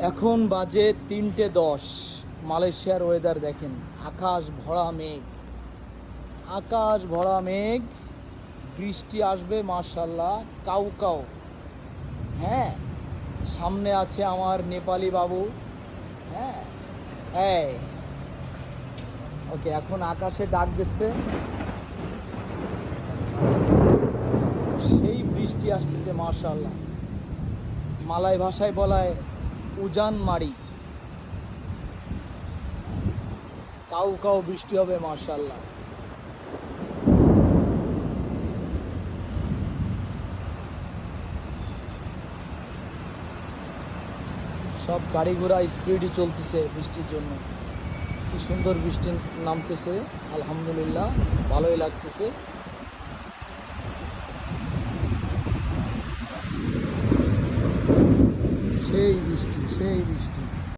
এখন বাজে 3:10। মালয়েশিয়ার ওয়েদার দেখেন, আকাশ ভরা মেঘ, আকাশ ভরা মেঘ, বৃষ্টি আসবে মাশাল্লাহ, কাউ কাউ। হ্যাঁ, সামনে আছে আমার নেপালি বাবু। হ্যাঁ, এই ওকে, এখন আকাশে ডাক দিচ্ছে, সেই বৃষ্টি আসতেছে মাশাল্লাহ। মালয় ভাষায় বলায় উজান মারি, কাউ কাউ বৃষ্টি হবে মাশাল্লাহ। সব গাড়ি ঘোড়া স্পিডই চলতেছে বৃষ্টির জন্য। কি সুন্দর বৃষ্টি নামতেছে, আলহামদুলিল্লাহ, ভালোই লাগতেছে। সেই বৃষ্টি, সেই বৃষ্টি।